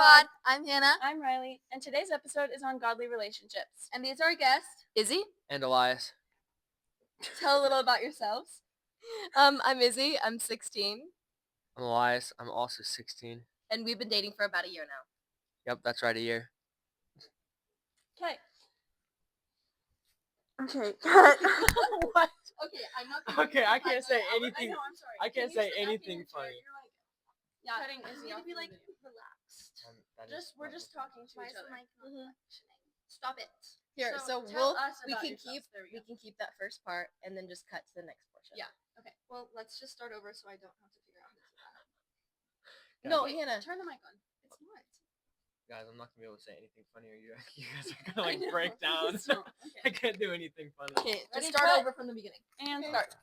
Pod. I'm Hannah. I'm Riley, and today's episode is on godly relationships. And these are our guests, Izzy and Elias. Tell a little about yourselves. I'm Izzy. I'm 16, I'm Elias. I'm also 16. and we've been dating for about a year now. Yep, that's right, a year. Okay. Okay. What? Okay, I'm not. Okay, I can't say I anything. know, I'm sorry. I can't Can you say sit back in anything your chair? funny. You're like, Yeah, cutting you Izzy need off to be from like the video. relaxed. We're just talking to Why each is the other. mic not functioning? Stop it. Here, so tell us we about can yourselves. keep There we go. that first part and then just cut to the next portion. Yeah. Okay. Well, let's just start over so I don't have to figure out how to do that. No, Wait, Hannah. turn the mic on. It's not. Guys, I'm not gonna be able to say anything funny, or you guys are gonna like I know. break down. So, I can't do anything funny. Okay, Ready, just start cut. over from the beginning. And Okay. start.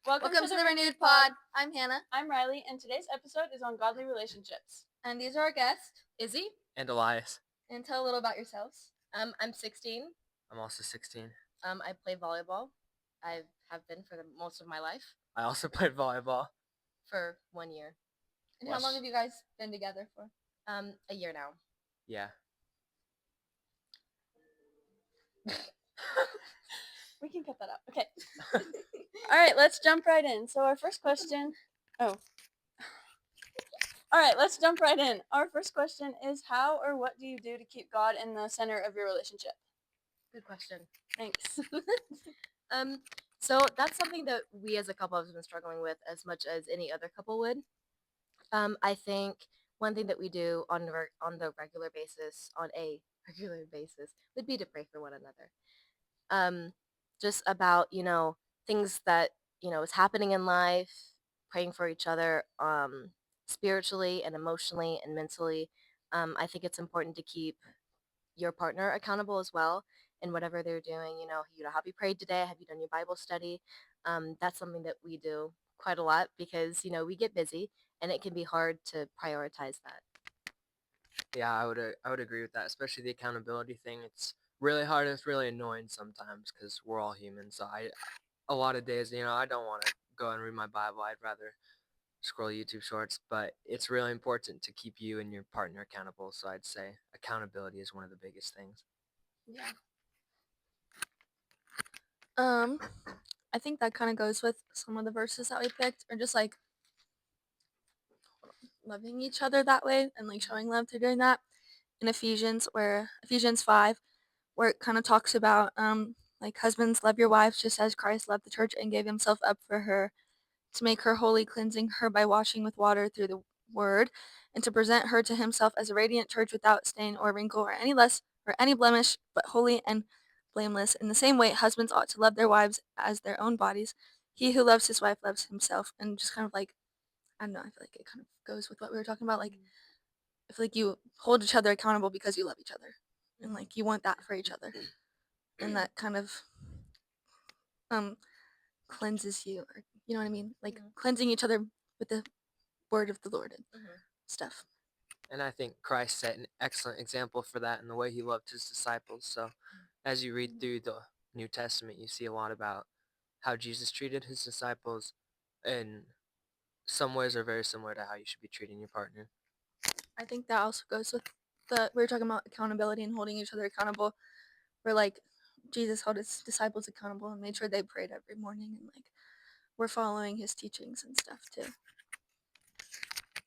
Welcome Welcome to the Renewed Pod. I'm Hannah, I'm Riley, and today's episode is on godly relationships. and these are our guests. Izzy. And Elias. And tell a little about yourselves. I'm 16. I'm also 16. I play volleyball. I have been for most of my life I also played volleyball. for 1 year. And how long have you guys been together for? A year now. Yeah. We can cut that out. Okay. All right, let's jump right in. So our first question. Oh. All right, let's jump right in. Our first question is, how or what do you do to keep God in the center of your relationship? Good question. Thanks. So that's something that we as a couple have been struggling with as much as any other couple would. I think one thing that we do on a regular basis, would be to pray for one another. Just about, things that, is happening in life, praying for each other, spiritually and emotionally and mentally. I think it's important to keep your partner accountable as well in whatever they're doing. Have you prayed today? Have you done your Bible study? That's something that we do quite a lot because, we get busy and it can be hard to prioritize that. Yeah, I would agree with that, especially the accountability thing. It's really hard and it's really annoying sometimes because we're all human. So a lot of days, I don't want to go and read my Bible. I'd rather scroll YouTube shorts, but it's really important to keep you and your partner accountable. So I'd say accountability is one of the biggest things. Yeah. I think that kind of goes with some of the verses that we picked, or just like loving each other that way and like showing love through doing that. In Ephesians 5, where it kind of talks about like husbands, love your wives just as Christ loved the church and gave himself up for her, to make her holy, cleansing her by washing with water through the word, and to present her to himself as a radiant church without stain or wrinkle or any blemish, but holy and blameless. In the same way, husbands ought to love their wives as their own bodies. He who loves his wife loves himself. And just kind of like, I don't know, I feel like it kind of goes with what we were talking about. Like, I feel like you hold each other accountable because you love each other, and like you want that for each other, and that kind of cleanses you, or you know what I mean, like cleansing each other with the word of the Lord and stuff. And I think Christ set an excellent example for that in the way he loved his disciples. So as you read through the New Testament, you see a lot about how Jesus treated his disciples, and some ways are very similar to how you should be treating your partner. I think that also goes with we were talking about accountability and holding each other accountable, where like Jesus held his disciples accountable and made sure they prayed every morning, and like we're following his teachings and stuff too.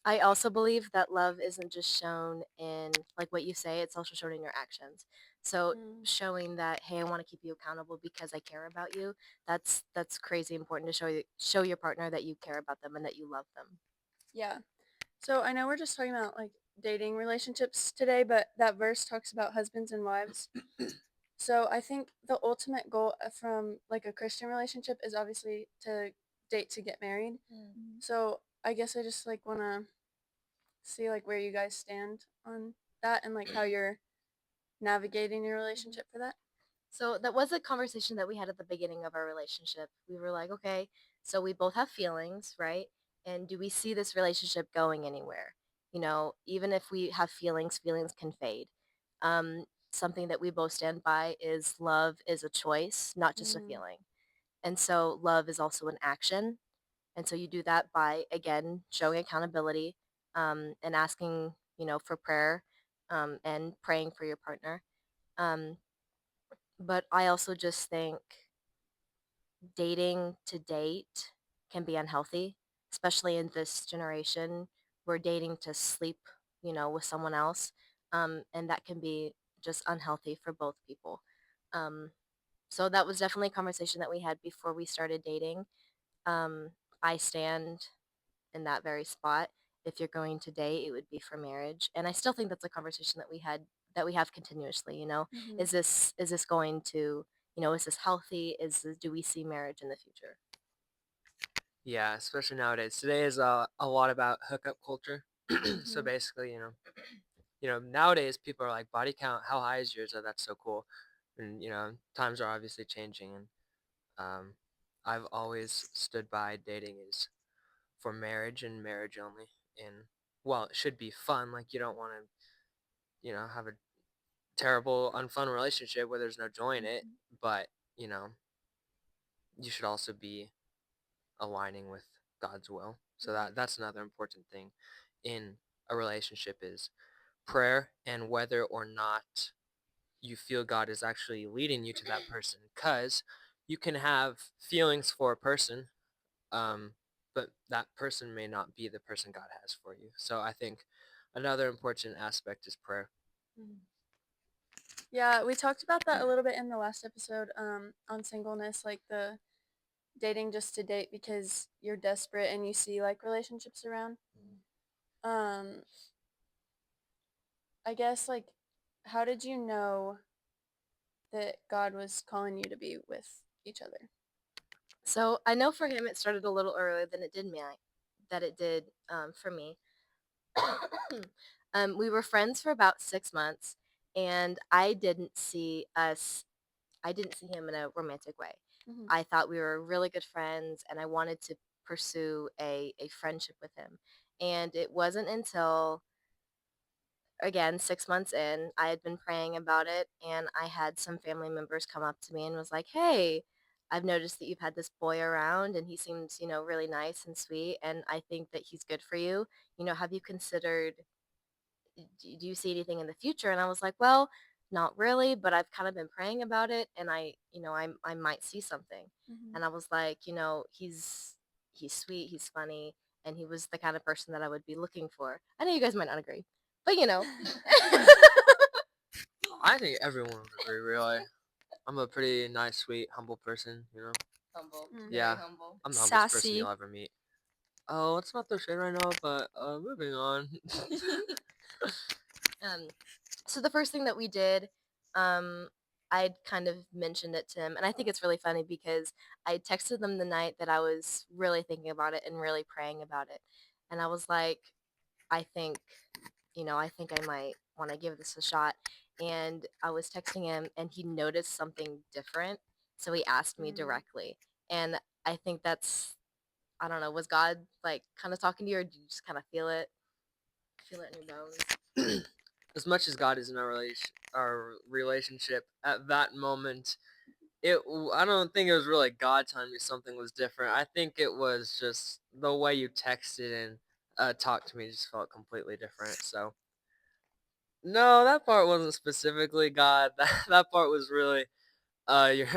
I also believe that love isn't just shown in like what you say, it's also shown in your actions. So showing that, hey, I want to keep you accountable because I care about you, that's crazy important to show your partner that you care about them and that you love them. Yeah. So I know we're just talking about like dating relationships today, but that verse talks about husbands and wives. So I think the ultimate goal from like a Christian relationship is obviously to date to get married. So I guess I just like want to see like where you guys stand on that and like how you're navigating your relationship for that. So that was a conversation that we had at the beginning of our relationship. We were like, okay, so we both have feelings, right? And do we see this relationship going anywhere? Even if we have feelings can fade. Something that we both stand by is love is a choice, not just a feeling. And so love is also an action. And so you do that by, again, showing accountability, and asking, for prayer and praying for your partner. Um, but I also just think dating to date can be unhealthy, especially in this generation. We're dating to sleep, with someone else, and that can be just unhealthy for both people. Um, so that was definitely a conversation that we had before we started dating. Um, I stand in that very spot. If you're going to date, it would be for marriage, and I still think that's a conversation that we have continuously. Mhm. Is this going to, is this healthy? Do we see marriage in the future? Yeah, especially nowadays. Today is a lot about hookup culture. So Mhm. basically, nowadays people are like, body count, how high is yours? Oh, that's so cool. And times are obviously changing, and um, I've always stood by dating is for marriage and marriage only. And well, it should be fun. Like you don't want to, have a terrible, unfun relationship where there's no joy in it. But you know, you should also be aligning with God's will. So that's another important thing in a relationship is prayer and whether or not you feel God is actually leading you to that person. Because you can have feelings for a person, but that person may not be the person God has for you. So I think another important aspect is prayer. Yeah, we talked about that a little bit in the last episode on singleness, like the dating just to date because you're desperate and you see like relationships around. Um I guess like how did you know that God was calling you to be with each other? So I know for him it started a little earlier than it did for me. We were friends for about 6 months, and I didn't see him in a romantic way. Mhm. I thought we were really good friends, and I wanted to pursue a friendship with him. And it wasn't until, again, 6 months in, I had been praying about it, and I had some family members come up to me and was like, "Hey, I've noticed that you've had this boy around, and he seems, really nice and sweet, and I think that he's good for you. Have you considered do you see anything in the future?" And I was like, "Well, not really, but I've kind of been praying about it, and I might see something." Mhm. And I was like, he's sweet, he's funny, and he was the kind of person that I would be looking for. I know you guys might not agree, but I think everyone would agree, really. I'm a pretty nice, sweet, humble person. humble, Mm. Yeah. humble. I'm the humblest person Sassy. you'll ever meet. Oh, let's not throw shade right now, but moving on. Um, so the first thing that we did, um, I'd kind of mentioned it to him, and I think it's really funny because I texted them the night that I was really thinking about it and really praying about it, and I was like, I think, I think I might want to give this a shot. And I was texting him, and he noticed something different, so he asked me Mm. directly, and I think I don't know, was God like kind of talking to you, or did you just kind of feel it in your bones? As much as God is in our relationship at that moment, I don't think it was really God telling me something was different. I think it was just the way you texted and talked to me just felt completely different. So no, that part wasn't specifically God. That part was really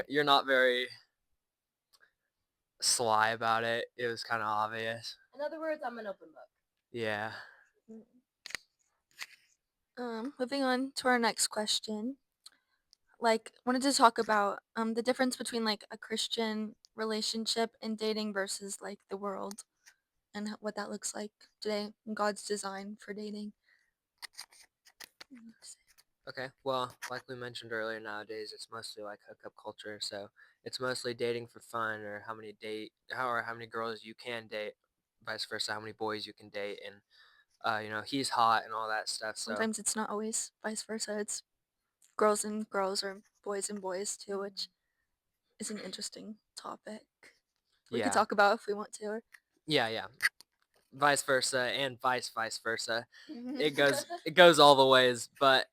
you're not very sly about it. It was kind of obvious. In other words, I'm an open book. Yeah. Moving on to our next question. Like, wanted to talk about the difference between like a Christian relationship and dating versus like the world and what that looks like today and God's design for dating. Okay. Well, like we mentioned earlier, nowadays it's mostly like hookup culture. So it's mostly dating for fun, or how many girls you can date, vice versa, how many boys you can date, and he's hot and all that stuff. So Sometimes it's not always vice versa. It's girls and girls or boys and boys too, which is an interesting topic. We could yeah, talk about if we want to. Or yeah, vice versa, and vice versa. Mhm. It goes all the ways. But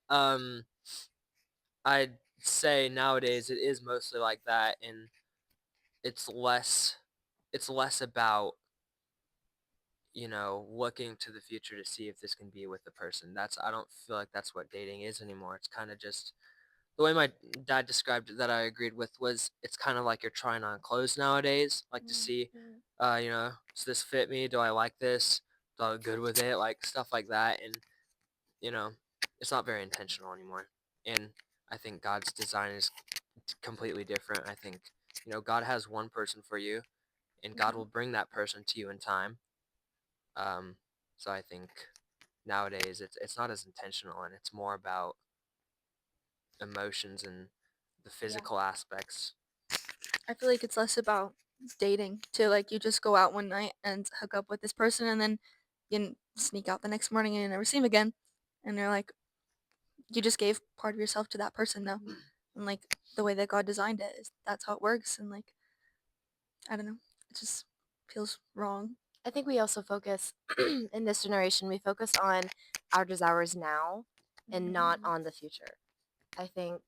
I'd say nowadays it is mostly like that, and it's less about looking to the future to see if this can be with the person. I don't feel like that's what dating is anymore. It's kind of just the way my dad described it that I agreed with was it's kind of like you're trying on clothes nowadays, like to see, does this fit me? Do I like this? Do I look good with it? Like stuff like that. And, you know, it's not very intentional anymore. And I think God's design is completely different. I think, God has one person for you and God will bring that person to you in time. Um, so I think nowadays it's not as intentional and it's more about emotions and the physical aspects. I feel like it's less about dating too. Like you just go out one night and hook up with this person, and then sneak out the next morning and you never see him again. And they're like, you just gave part of yourself to that person though. And like the way that God designed it is that's how it works. And like, I don't know, it just feels wrong. I think we also focus in this generation, we focus on our desires now and not on the future. I think,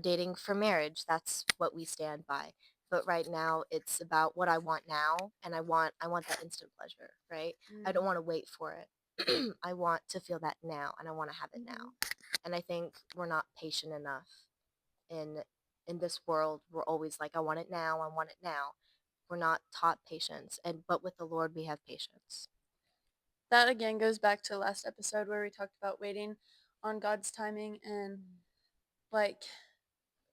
dating for marriage, that's what we stand by. But right now it's about what I want now and I want that instant pleasure, right? I don't want to wait for it. I want to feel that now and I want to have it now. And I think we're not patient enough in this world. We're always like, I want it now, I want it now. We're not taught patience, but with the Lord we have patience. That again goes back to last episode where we talked about waiting on God's timing, and like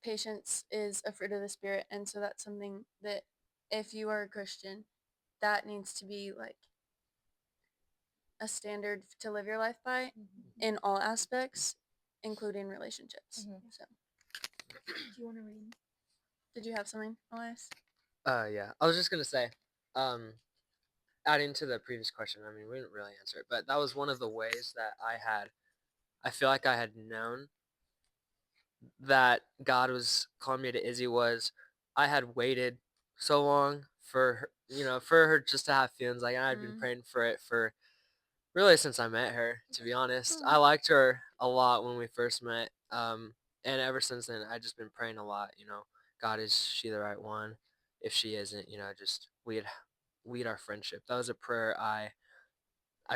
patience is a fruit of the spirit, and so that's something that if you are a Christian, that needs to be like a standard to live your life by in all aspects, including relationships. So Do you want to read? did you have something, Elias? Yeah, I was just gonna say, adding to the previous question. I mean, we didn't really answer it, but that was one of the ways that I feel like I had known that God was calling me to Izzy was I had waited so long for her, for her just to have feelings. Like I'd been praying for it for really since I met her. To be honest, I liked her a lot when we first met, and ever since then, I just been praying a lot. God, is she the right one? If she isn't, just lead our friendship. That was a prayer I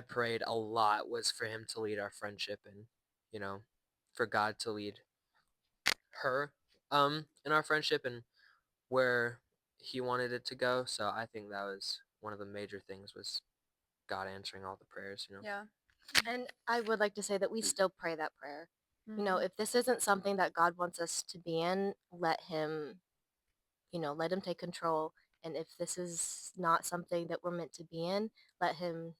prayed a lot, was for him to lead our friendship and for God to lead her in our friendship and where he wanted it to go. So I think that was one of the major things, was God answering all the prayers. Yeah. And I would like to say that we still pray that prayer. Mhm. If this isn't something that God wants us to be in, let him take control. And if this is not something that we're meant to be in, let him,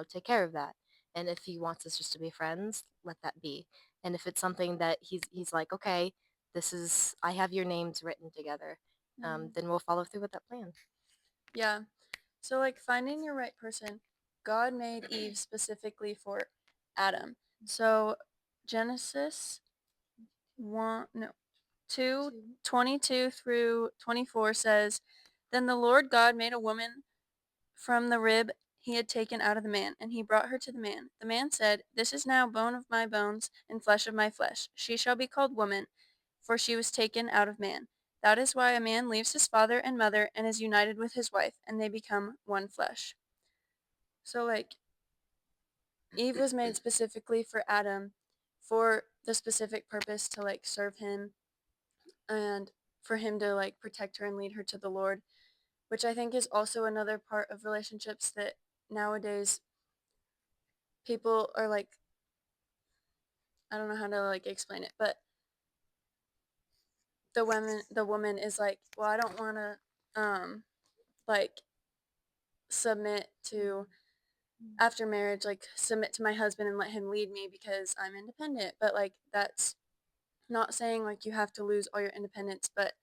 take care of that. And if he wants us just to be friends, let that be. And if it's something that he's like, okay, I have your names written together, then we'll follow through with that plan. Yeah. So like finding your right person, God made Eve specifically for Adam. So Genesis 2:22 through 24 says, "Then the Lord God made a woman from the rib he had taken out of the man, and he brought her to the man. The man said, 'This is now bone of my bones and flesh of my flesh. She shall be called woman, for she was taken out of man.' That is why a man leaves his father and mother and is united with his wife, and they become one flesh." So like Eve was made specifically for Adam for the specific purpose to like serve him and for him to like protect her and lead her to the Lord, which I think is also another part of relationships that nowadays people are like, I don't know how to like explain it, but the woman is like, well, I don't want to like submit to after marriage, like submit to my husband and let him lead me because I'm independent. But like that's not saying like you have to lose all your independence, but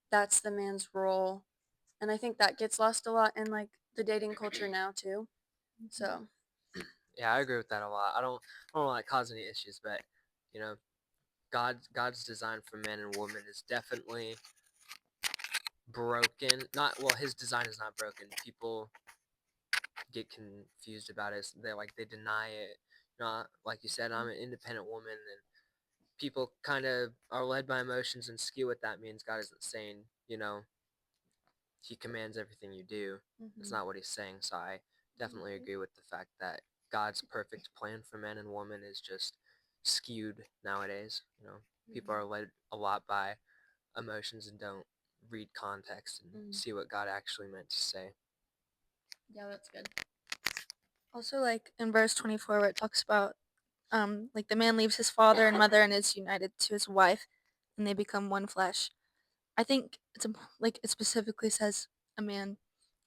that's the man's role. And I think that gets lost a lot in like the dating culture now too. So Yeah, I agree with that a lot. I don't want to cause any issues, but you know, God's design for man and woman is definitely broken. Not well, his design is not broken. People get confused about it. They deny it. Like you said, I'm an independent woman, and people kind of are led by emotions and skew what that means. God isn't saying, he commands everything you do. That's not what he's saying. So definitely agree with the fact that God's perfect plan for man and woman is just skewed nowadays. People are led a lot by emotions and don't read context and see what God actually meant to say. Yeah, that's good. Also, like in verse 24, where it talks about like the man leaves his father and mother and is united to his wife, and they become one flesh. I think like it specifically says a man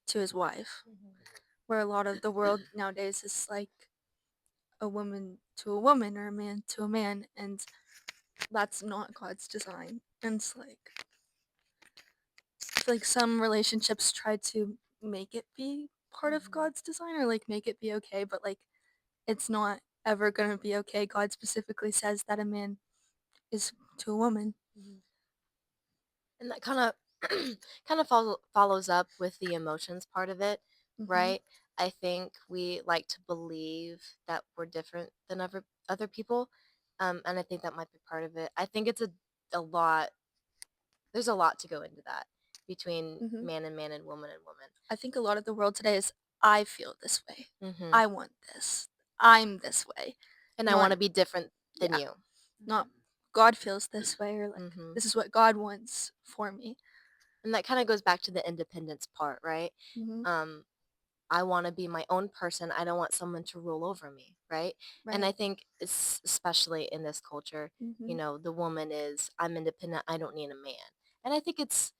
to his wife, where a lot of the world nowadays is like a woman to a woman or a man to a man, and that's not God's design. And it's like I feel like some relationships try to make it be part of God's design or like make it be okay, but like it's not ever gonna be okay. God specifically says that a man is to a woman. And that kind of kind of follows up with the emotions part of it, Mhm. right? I think we like to believe that we're different than other people, and I think that might be part of it. I think it's a lot. There's a lot to go into that between Mhm. man and man and woman and woman. I think a lot of the world today is I feel this way. Mm-hmm. I want this. I'm this way. And I not- want to be different than yeah. you. Not God feels this way or like Mm-hmm. this is what God wants for me. And that kind of goes back to the independence part, right? Mhm. I want to be my own person. I don't want someone to rule over me, right? And I think especially in this culture, Mhm. the woman is I'm independent. I don't need a man. And I think it's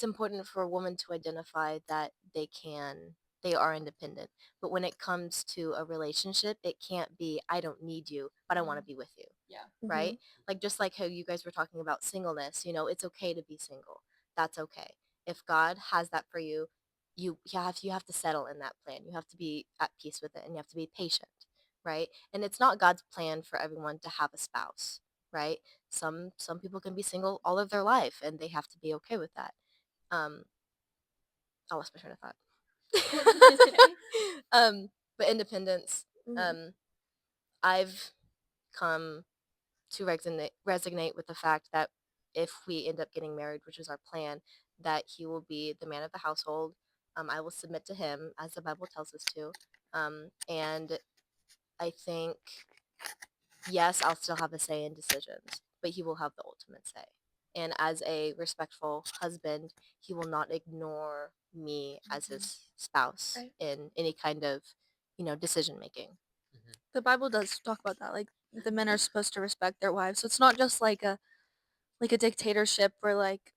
important for a woman to identify that they are independent. But when it comes to a relationship, it can't be I don't need you, but I want to be with you, right? Mhm. Like just like how you guys were talking about singleness, it's okay to be single. That's okay. If God has that for you, you have to settle in that plan. You have to be at peace with it and you have to be patient, right? And it's not God's plan for everyone to have a spouse, right? Some people can be single all of their life and they have to be okay with that. Um I lost my train of thought. But independence, Mhm. I've come to resonate with the fact that if we end up getting married, which is our plan, that he will be the man of the household. I will submit to him as the Bible tells us to. And I think, yes, I'll still have a say in decisions, but he will have the ultimate say. And as a respectful husband, he will not ignore me as his spouse Right. in any kind of, decision making. The Bible does talk about that. Like the men are supposed to respect their wives. So it's not just like a dictatorship where like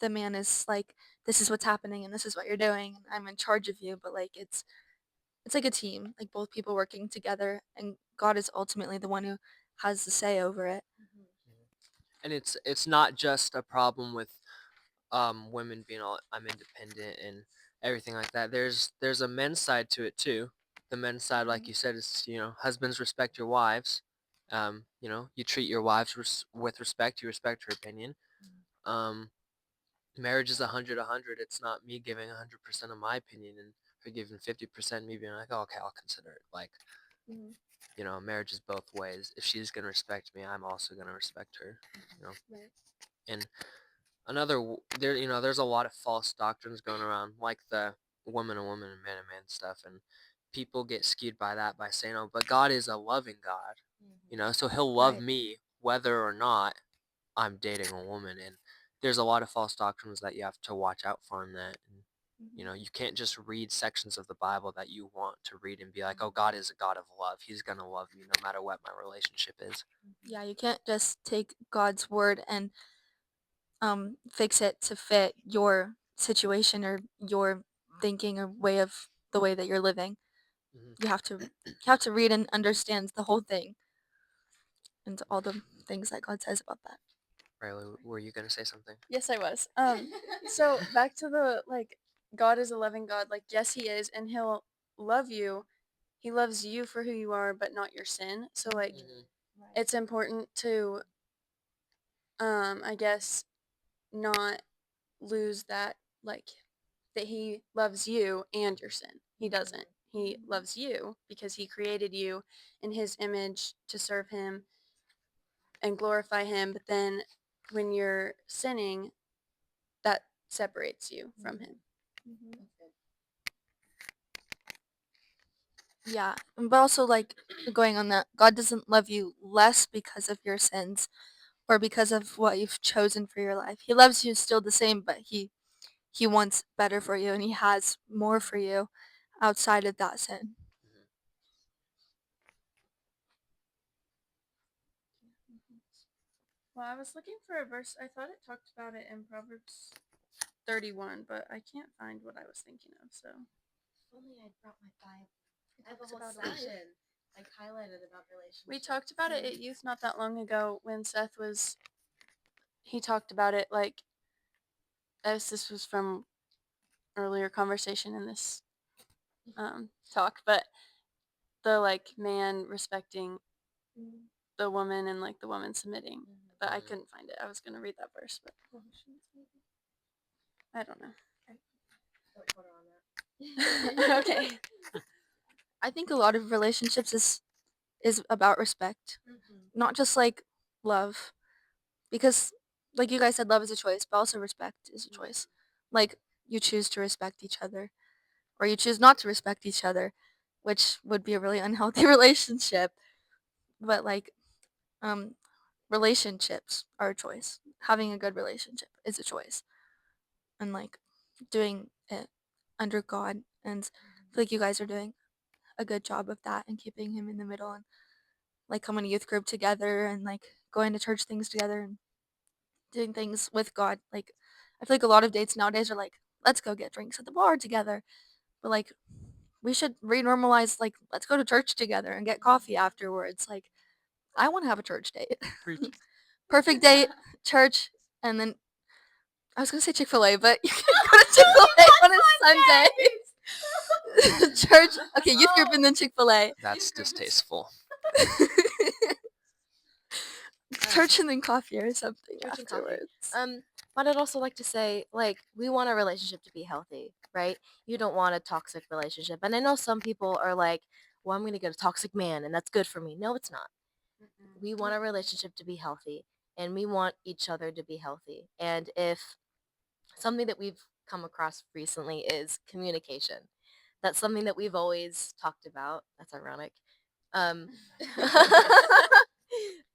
the man is like this is what's happening and this is what you're doing and I'm in charge of you, but like it's like a team, like both people working together and God is ultimately the one who has the say over it. And it's not just a problem with women being all I'm independent and everything like that. There's a men's side to it too. The men's side, like you said, is husbands respect your wives. You treat your wives with respect. You respect her opinion. Um, Marriage is 100-100. It's not me giving 100% of my opinion and her giving 50%. Me being like, oh, okay, I'll consider it. Like, marriage is both ways. If she's gonna respect me, I'm also gonna respect her. Right. And there's a lot of false doctrines going around, like the woman and man stuff, and people get skewed by that by saying, oh, but God is a loving God, so he'll love Right. me whether or not I'm dating a woman. And there's a lot of false doctrines that you have to watch out for in that. And, you can't just read sections of the Bible that you want to read and be like, oh, God is a God of love. He's going to love me no matter what my relationship is. Yeah, you can't just take God's word and fix it to fit your situation or your thinking or way of the way that you're living. Mhm. You have to read and understand the whole thing and all the things that God says about that. Riley, were you going to say something? Yes, I was. So back to the like, God is a loving God. Like, yes, He is, and He'll love you. He loves you for who you are, but not your sin. So like, it's important to, I guess, not lose that like that He loves you and your sin. He doesn't. He loves you because He created you in His image to serve Him and glorify Him. But then when you're sinning, that separates you from Him. Yeah, but also like going on that, God doesn't love you less because of your sins or because of what you've chosen for your life. He loves you still the same, but he wants better for you and he has more for you outside of that sin. Mhm. Well, I was looking for a verse. I thought it talked about it in Proverbs 31, but I can't find what I was thinking of. So Only I brought my Bible. I have a talks whole about it. section like highlighted about relationships. We talked about it at youth not that long ago when Seth was. He talked about it like as this was from earlier conversation in this talk, but the like man respecting the woman and like the woman submitting. But I Mhm. couldn't find it. I was gonna read that verse, but I don't know. Don't quote her on that. Okay. I think a lot of relationships is about respect, not just like love, because like you guys said, love is a choice, but also respect is a choice. Like you choose to respect each other, or you choose not to respect each other, which would be a really unhealthy relationship. But like um, relationships are a choice. Having a good relationship is a choice, and like doing it under God, and I feel like you guys are doing a good job of that and keeping him in the middle and like coming to youth group together and like going to church things together and doing things with God. Like I feel like a lot of dates nowadays are like, let's go get drinks at the bar together. But like we should renormalize like let's go to church together and get coffee afterwards. Like I want to have a church date. Preach. Perfect date, church, and then I was gonna say Chick-fil-A, but you can go to Chick-fil-A on a Sunday. Church, okay, youth group and then Chick-fil-A. That's distasteful. Church and then coffee or something Church and coffee. afterwards. But I'd also like to say, like, we want a relationship to be healthy, right? You don't want a toxic relationship. And I know some people are like, well, I'm going to get a toxic man and that's good for me. No, it's not. We want a relationship to be healthy and we want each other to be healthy. And if something that we've come across recently is communication, that's something that we've always talked about. That's ironic. Um,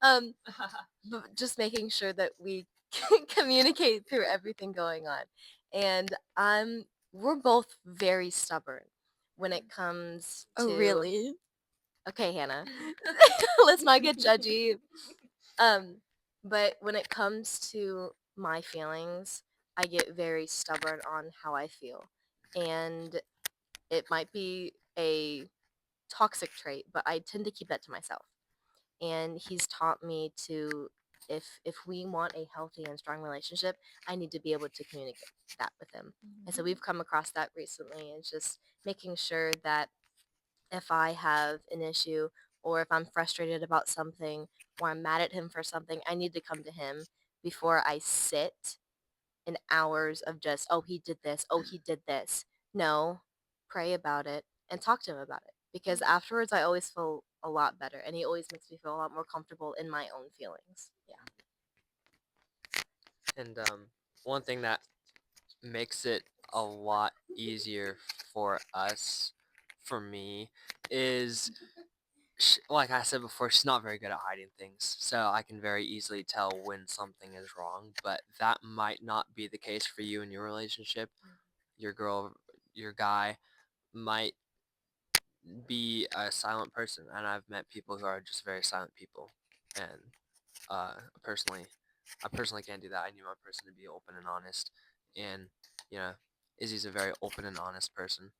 um, but just making sure that we can communicate through everything going on. And we're both very stubborn when it comes to Oh, really? okay, Hannah. Let's not get judgy. Um, but when it comes to my feelings, I get very stubborn on how I feel. And it might be a toxic trait, but I tend to keep that to myself. And he's taught me to if we want a healthy and strong relationship, I need to be able to communicate that with him. And so we've come across that recently. It's just making sure that if I have an issue or if I'm frustrated about something or I'm mad at him for something, I need to come to him before I sit in hours of just, oh, he did this, oh, he did this. No, pray about it and talk to him about it because afterwards I always feel a lot better and he always makes me feel a lot more comfortable in my own feelings. Yeah. And one thing that makes it a lot easier for us, for me, is like I said before, she's not very good at hiding things. So I can very easily tell when something is wrong, but that might not be the case for you in your relationship. Your girl, your guy might be a silent person, and I've met people who are just very silent people. And uh, personally, I personally can't do that. I need my person to be open and honest, and you know, Izzy's a very open and honest person,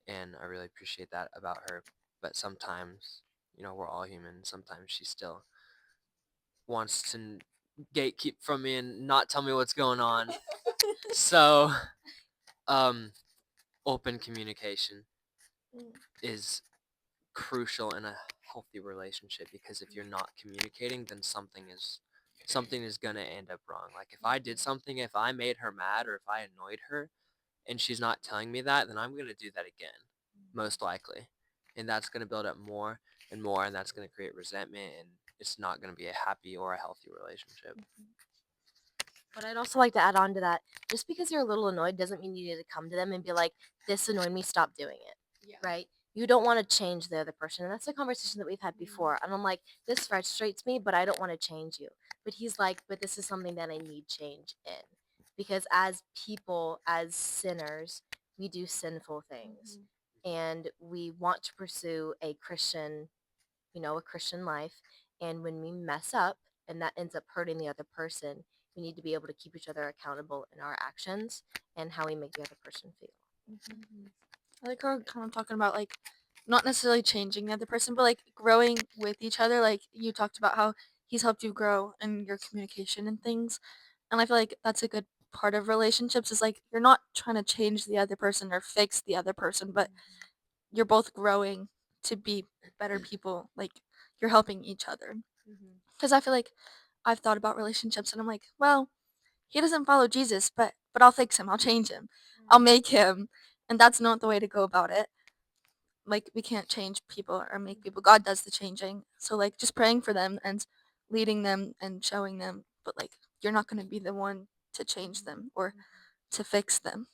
and I really appreciate that about her. But sometimes, we're all human. Sometimes she still wants to gatekeep from me and not tell me what's going on. So, um, open communication is crucial in a healthy relationship because if you're not communicating, then something is gonna end up wrong. Like if I did something, if I made her mad or if I annoyed her and she's not telling me that, then I'm gonna do that again, most likely. And that's gonna build up more and more, and that's gonna create resentment, and it's not gonna be a happy or a healthy relationship. But I'd also like to add on to that. Just because you're a little annoyed doesn't mean you need to come to them and be like, this annoyed me, stop doing it. Yeah. Right? you don't want to change the other person. And that's a conversation that we've had before. And I'm like, this frustrates me, but I don't want to change you. But he's like, but this is something that I need change in. Because as people, as sinners, we do sinful things. And we want to pursue a Christian, a Christian life. And when we mess up and that ends up hurting the other person, we need to be able to keep each other accountable in our actions and how we make the other person feel. I like how we're kind of talking about like not necessarily changing the other person, but like growing with each other. Like you talked about how he's helped you grow in your communication and things. And I feel like that's a good part of relationships is like you're not trying to change the other person or fix the other person, but you're both growing to be better people. Like you're helping each other. Because I feel like I've thought about relationships and I'm like, well, he doesn't follow Jesus, but I'll fix him. I'll change him. I'll make him. And that's not the way to go about it. Like we can't change people or make people. God does the changing. So like just praying for them and leading them and showing them, but like you're not going to be the one to change them or to fix them.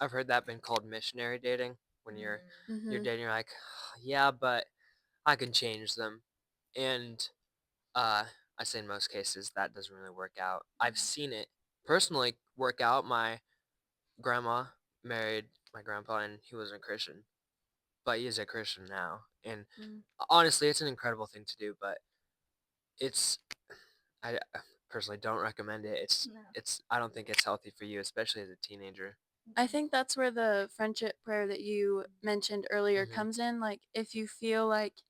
I've heard that been called missionary dating. When you're Mm-hmm. dating, you're like, yeah, but I can change them. And I say in most cases that doesn't really work out. I've seen it personally work out. My grandma married my grandpa, and he wasn't a Christian, but he is a Christian now. And honestly, it's an incredible thing to do. But it's I personally don't recommend it. It's I don't think it's healthy for you, especially as a teenager. I think that's where the friendship prayer that you mentioned earlier Mhm. comes in. Like, if you feel like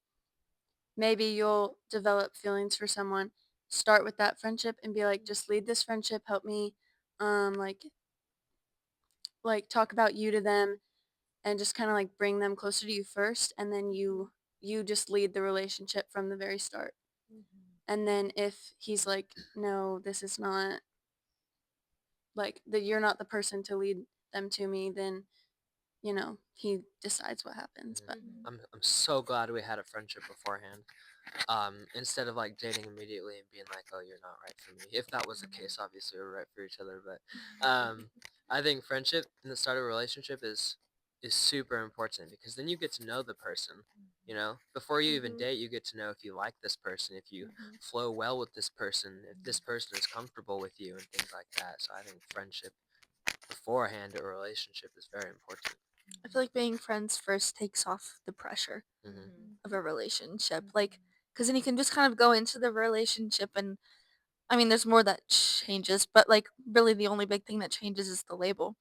maybe you'll develop feelings for someone, start with that friendship and be like, just lead this friendship, help me, um, like, talk about you to them, and just kind of like bring them closer to you first, and then you just lead the relationship from the very start. And then if he's like, no, this is not like that, you're not the person to lead them to me, then he decides what happens. But I'm so glad we had a friendship beforehand. Instead of like dating immediately and being like, oh, you're not right for me. If that was the case, obviously we're right for each other. But I think friendship in the start of a relationship is super important because then you get to know the person. Before you even date, you get to know if you like this person, if you flow well with this person, if this person is comfortable with you, and things like that. So I think friendship beforehand a relationship is very important. I feel like being friends first takes off the pressure of a relationship. Like, because then you can just kind of go into the relationship and I mean, there's more that changes, but like really the only big thing that changes is the label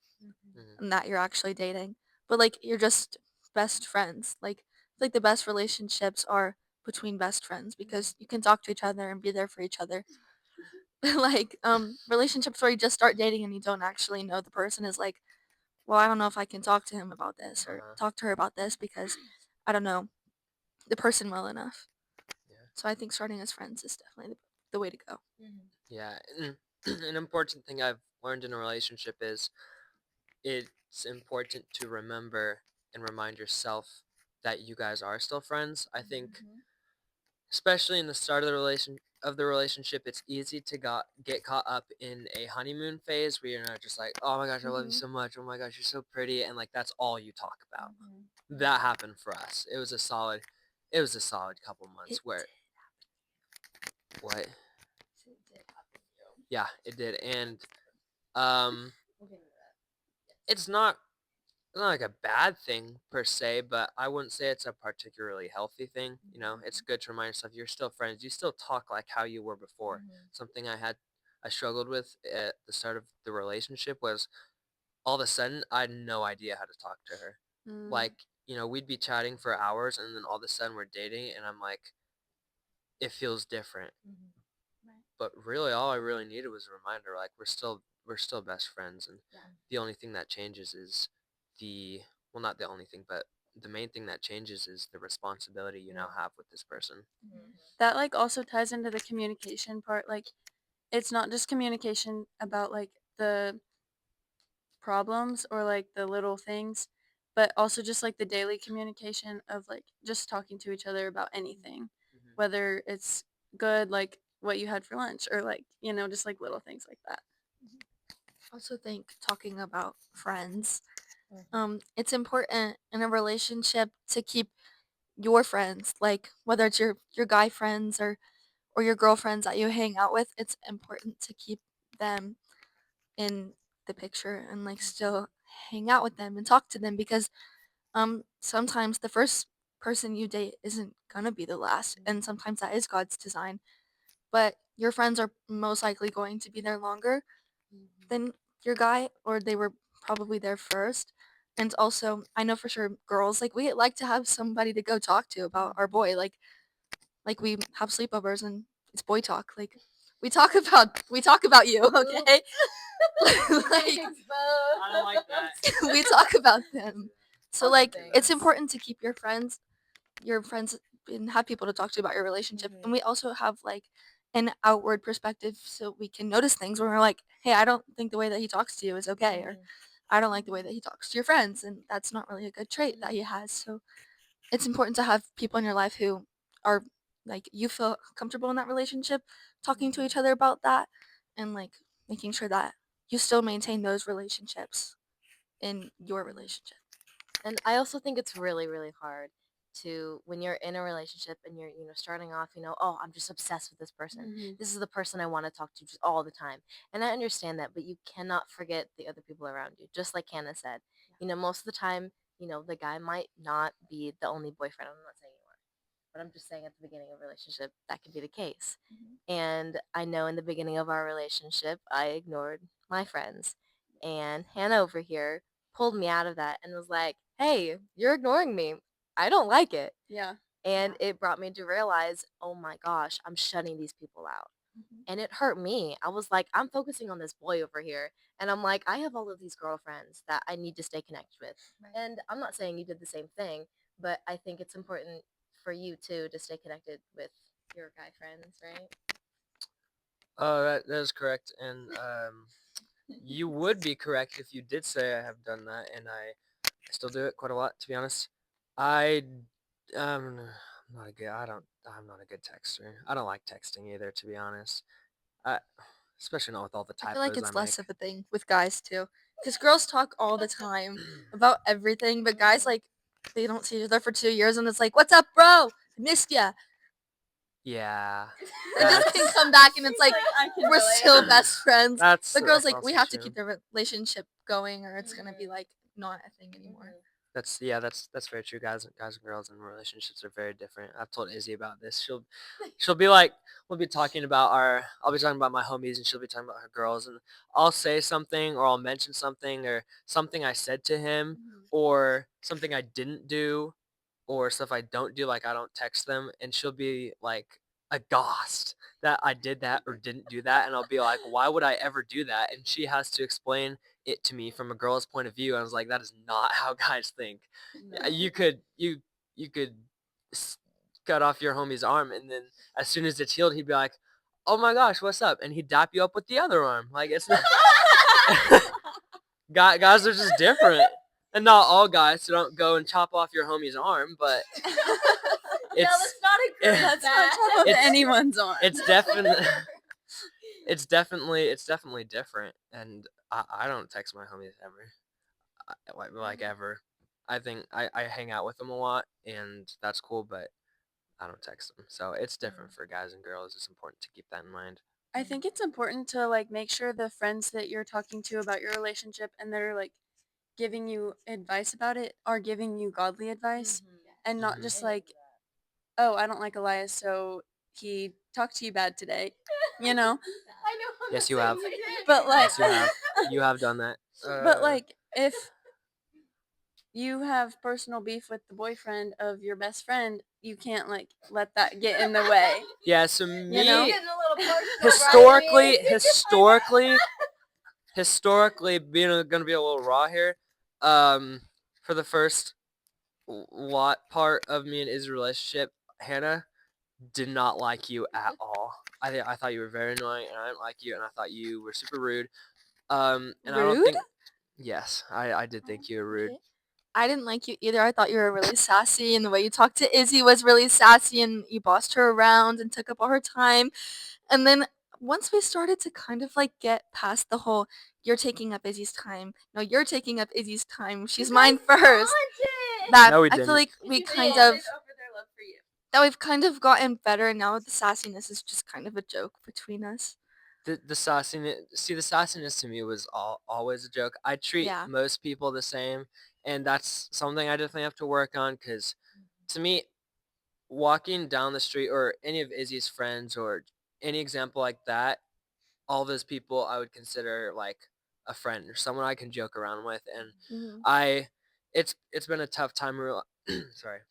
and that you're actually dating. But like you're just best friends. Like the best relationships are between best friends because you can talk to each other and be there for each other. Like relationships where you just start dating and you don't actually know the person is like, well, I don't know if I can talk to him about this or talk to her about this because I don't know the person well enough. Yeah. So I think starting as friends is definitely the way to go. Yeah, and an important thing I've learned in a relationship is it's important to remember and remind yourself that you guys are still friends. I think, especially in the start of the relationship, it's easy to get caught up in a honeymoon phase where you're not just like, oh my gosh, I love you so much. Oh my gosh, you're so pretty, and like that's all you talk about. That happened for us. It was a solid couple months where what? Yeah, it did, and um, it's not like a bad thing per se, but I wouldn't say it's a particularly healthy thing. It's good to remind yourself you're still friends. You still talk like how you were before. Something I struggled with at the start of the relationship was all of a sudden I had no idea how to talk to her. Like, we'd be chatting for hours and then all of a sudden we're dating and I'm like, it feels different. But really all I really needed was a reminder, like we're still best friends, and the only thing that changes is the well, not the only thing, but the main thing that changes is the responsibility you now have with this person. that like also ties into the communication part. Like, it's not just communication about like the problems or like the little things, but also just like the daily communication of like just talking to each other about anything, whether it's good, like what you had for lunch, or like, just like little things like that. I also think talking about friends It's important in a relationship to keep your friends, like whether it's your guy friends or your girlfriends that you hang out with, it's important to keep them in the picture and like still hang out with them and talk to them because sometimes the first person you date isn't gonna be the last, and sometimes that is God's design. But your friends are most likely going to be there longer than your guy, or they were probably there first. And also, I know for sure girls like we like to have somebody to go talk to about our boy. Like we have sleepovers and it's boy talk. Like we talk about you, okay? Like I don't like that. we talk about them. So Lots of like it's things. important to keep your friends and have people to talk to about your relationship. And we also have like an outward perspective so we can notice things when we're like, hey, I don't think the way that he talks to you is okay, or I don't like the way that he talks to your friends, and that's not really a good trait that he has. So it's important to have people in your life who are like you feel comfortable in that relationship talking to each other about that and like making sure that you still maintain those relationships in your relationship. And I also think it's really, really hard to when you're in a relationship and you're, starting off, oh, I'm just obsessed with this person. Mhm. This is the person I want to talk to just all the time. And I understand that, but you cannot forget the other people around you. Just like Hannah said, most of the time, the guy might not be the only boyfriend. I'm not saying you are, but I'm just saying at the beginning of a relationship, that could be the case. And I know in the beginning of our relationship, I ignored my friends. And Hannah over here pulled me out of that and was like, hey, you're ignoring me. I don't like it. Yeah. And it brought me to realize, oh my gosh, I'm shutting these people out. And it hurt me. I was like, I'm focusing on this boy over here. And I'm like, I have all of these girlfriends that I need to stay connected with. And I'm not saying you did the same thing, but I think it's important for you too to stay connected with your guy friends, right? Oh, that is correct, and you would be correct if you did say I have done that, and I still do it quite a lot, to be honest. I I'm not a good. I'm not a good texter. I don't like texting either, to be honest. I, especially not with all the I feel like typos I it's make. less of a thing with guys too, because girls talk all the time about everything, but guys like they don't see each other for 2 years, and it's like, "What's up, bro? I missed ya." Yeah, They just can that's come back, and it's like I can we're relate. still best friends. that's But girls that's like we also have to true. keep the relationship going, or it's gonna be like not a thing anymore. That's very true. Guys and girls in relationships are very different. I've told Izzy about this. She'll be like, I'll be talking about my homies, and she'll be talking about her girls, and I'll say something, or I'll mention something, or something I said to him, or something I didn't do, or stuff I don't do, like I don't text them, and she'll be like aghast that I did that or didn't do that, and I'll be like, why would I ever do that? And she has to explain it to me from a girl's point of view. I was like, that is not how guys think. You could cut off your homie's arm, and then as soon as it's healed, he'd be like, oh my gosh, what's up? And he'd dap you up with the other arm. Like, it's not. Guys are just different. And not all guys, so don't go and chop off your homie's arm, but it's not encourage That's not top of It's- anyone's arm. it's definitely it's definitely different, and I don't text my homies ever, like ever. I think I hang out with them a lot, and that's cool, but I don't text them, so it's different for guys and girls. It's important to keep that in mind. I think it's important to like make sure the friends that you're talking to about your relationship and that are like giving you advice about it are giving you godly advice and not Mhm. just like, oh, I don't like Elias, so he talked to you bad today, you know? I know. Yes, you have. But like, Yes, you have. You have done that. but like, if you have personal beef with the boyfriend of your best friend, you can't like let that get in the way. Yeah. So You know? me, historically, being gonna be a little raw here. For the first lot part of me and Izzy's relationship, Hannah did not like you at all. I thought you were very annoying, and I didn't like you, and I thought you were super rude. And I don't Rude? think. Yes, I did think you were rude. Okay. I didn't like you either. I thought you were really sassy, and the way you talked to Izzy was really sassy, and you bossed her around and took up all her time. And then once we started to kind of like get past the whole you're taking up Izzy's time, no, you're taking up Izzy's time, she's mine first. That No, we I feel didn't. like we You kind bonded of over their love for you. that we've kind of gotten better, and now the sassiness is just kind of a joke between us. The sassiness to me was always a joke. I treat Yeah. most people the same, and that's something I definitely have to work on. Cause to me, walking down the street or any of Izzy's friends or any example like that, all those people I would consider like a friend or someone I can joke around with, and Mhm. it's been a tough time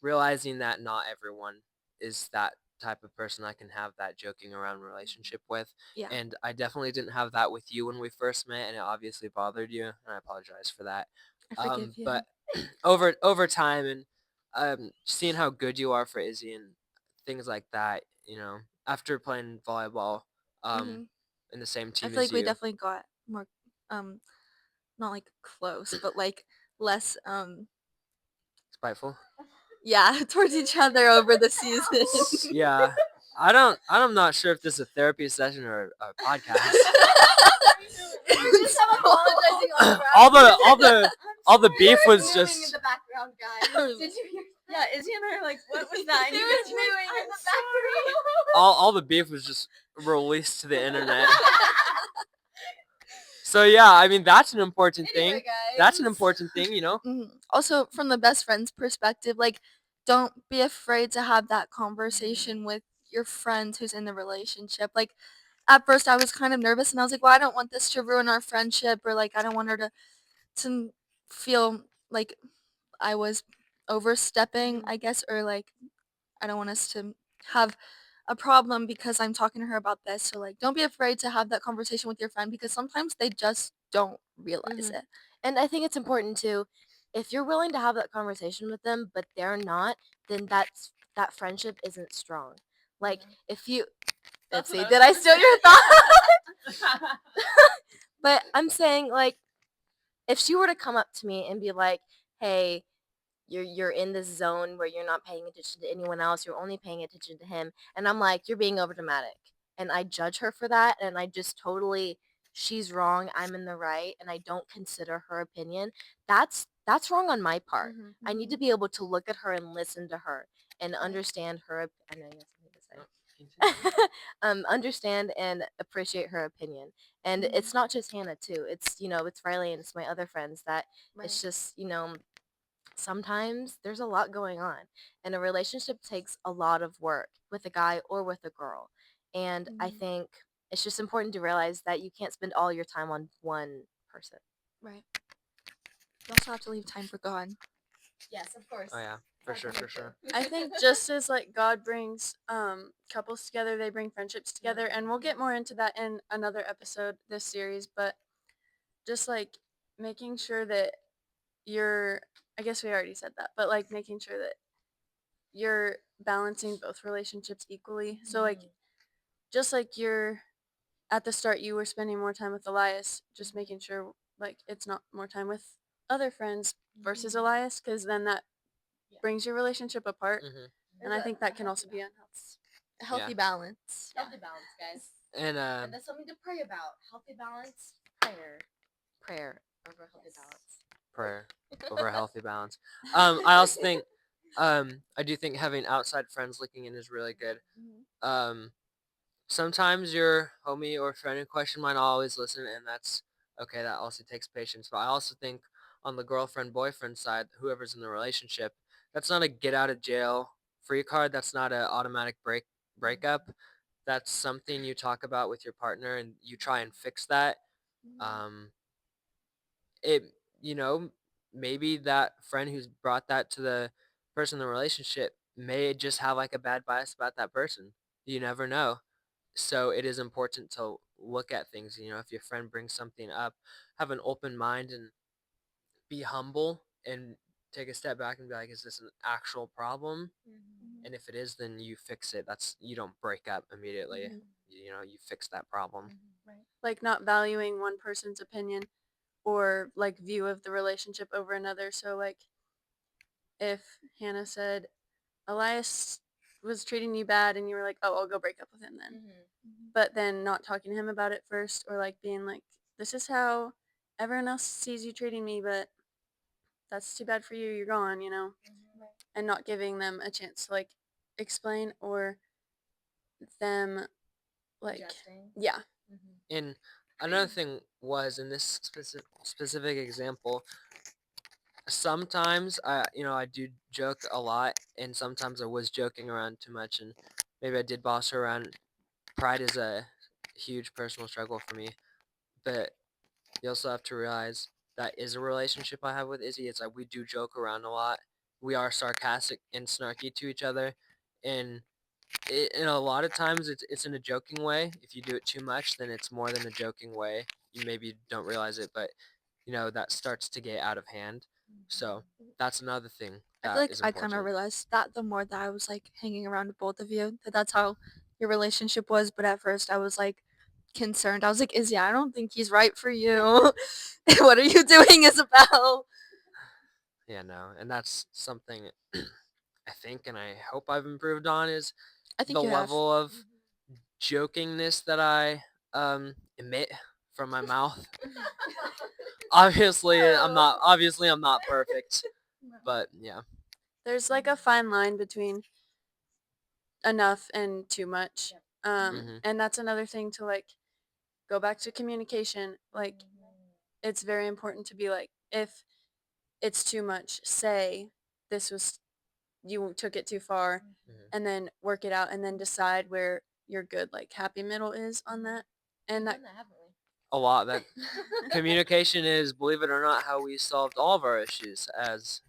realizing that not everyone is that type of person I can have that joking around relationship with. Yeah. And I definitely didn't have that with you when we first met, and it obviously bothered you, and I apologize for that. I forgive you. But over time and seeing how good you are for Izzy and things like that, after playing volleyball Mhm. in the same I team feel as like we you, definitely got more not like close, but like less spiteful. yeah, towards each other over the season. Yeah. I'm not sure if this is a therapy session or a podcast. We're just apologizing all around. all the beef was Moving just in the background, guys. Did you hear? Yeah, Izzy and I are like, what was that? And you There guys was moving in the background. all the beef was just released to the internet. So yeah, I mean that's an important Anyway, thing. guys. That's an important thing, Mhm. Also, from the best friend's perspective, like, don't be afraid to have that conversation with your friend who's in the relationship. Like, at first, I was kind of nervous, and I was like, well, I don't want this to ruin our friendship, or like, I don't want her to feel like I was overstepping, I guess, or like, I don't want us to have a problem because I'm talking to her about this. So, like, don't be afraid to have that conversation with your friend because sometimes they just don't realize Mhm. it. And I think it's important to, if you're willing to have that conversation with them, but they're not, then that friendship isn't strong. Like if you, let's see, did I steal your thought? But I'm saying like, if she were to come up to me and be like, "Hey, you're in this zone where you're not paying attention to anyone else, you're only paying attention to him," and I'm like, "You're being overdramatic," and I judge her for that, and I just totally, she's wrong, I'm in the right, and I don't consider her opinion. That's wrong on my part. I need to be able to look at her and listen to her and understand her. I know you have something to say. Understand and appreciate her opinion. And it's not just Hannah too. It's Riley and it's my other friends that it's just, sometimes there's a lot going on and a relationship takes a lot of work with a guy or with a girl. And I think it's just important to realize that you can't spend all your time on one person. Right. You also have to leave time for God. Yes, of course. Oh yeah, for sure. I think just as like God brings couples together, they bring friendships together, and we'll get more into that in another episode this series, but just like making sure that you're, I guess we already said that, but like making sure that you're balancing both relationships equally. So like just like you're at the start you were spending more time with Elias, just making sure like it's not more time with other friends versus Elias, because then that brings your relationship apart. And I think that can also be unhealthy. A healthy balance. Healthy balance, guys. And And that's something to pray about. Healthy balance, prayer over healthy balance. prayer over a healthy balance. I also think I do think having outside friends looking in is really good. Sometimes your homie or friend in question might not always listen, and that's okay. That also takes patience. But I also think on the girlfriend boyfriend side, whoever's in the relationship, that's not a get out of jail free card. That's not an automatic breakup. That's something you talk about with your partner, and you try and fix that. Um, it maybe that friend who's brought that to the person in the relationship may just have like a bad bias about that person. You never know. So it is important to look at things. If your friend brings something up, have an open mind and be humble and take a step back and be like, is this an actual problem? And if it is, then you fix it. You don't break up immediately. You fix that problem. Like not valuing one person's opinion or like view of the relationship over another. So like if Hannah said Elias was treating you bad and you were like, oh, I'll go break up with him then. But then not talking to him about it first, or like being like, this is how everyone else sees you treating me, but that's too bad for you. You're gone, you know, and not giving them a chance to like explain or them like, yeah. And another thing was in this specific example, sometimes I do joke a lot, and sometimes I was joking around too much, and maybe I did boss her around. Pride is a huge personal struggle for me, but you also have to realize that is a relationship I have with Izzy. It's like we do joke around a lot. We are sarcastic and snarky to each other, and and a lot of times it's in a joking way. If you do it too much, then it's more than a joking way. You maybe don't realize it, but that starts to get out of hand. So that's another thing I feel that like is I kind of important. realized that the more that I was like hanging around with both of you, that that's how your relationship was. But at first, I was like concerned. I was like, Izzy, I don't think he's right for you. What are you doing, Isabel? Yeah, no, and that's something I think, and I hope I've improved on, is I think the you have. level of jokingness that I emit from my mouth. Obviously, I'm not perfect, but yeah. There's like a fine line between enough and too much. Mhm. And that's another thing to like go back to communication. Like, it's very important to be like, if it's too much, say this was, you took it too far, Mhm. and then work it out and then decide where your good like happy middle is on that. And that A lot. That communication is, believe it or not, how we solved all of our issues as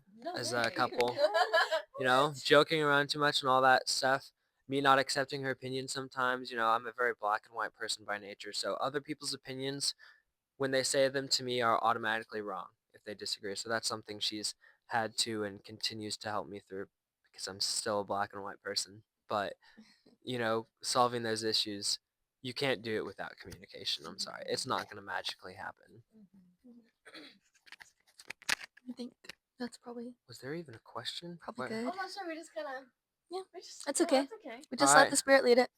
a couple. Joking around too much and all that stuff. Me not accepting her opinion sometimes. I'm a very black and white person by nature, so other people's opinions, when they say them to me, are automatically wrong if they disagree. So that's something she's had to and continues to help me through, because I'm still a black and white person. But solving those issues, you can't do it without communication. I'm sorry, it's not going to magically happen. I think that's probably Was there even a question? good. Oh no, sorry, we just kind of. Yeah, We just, that's no, okay. That's okay. We just All let right. the spirit lead it.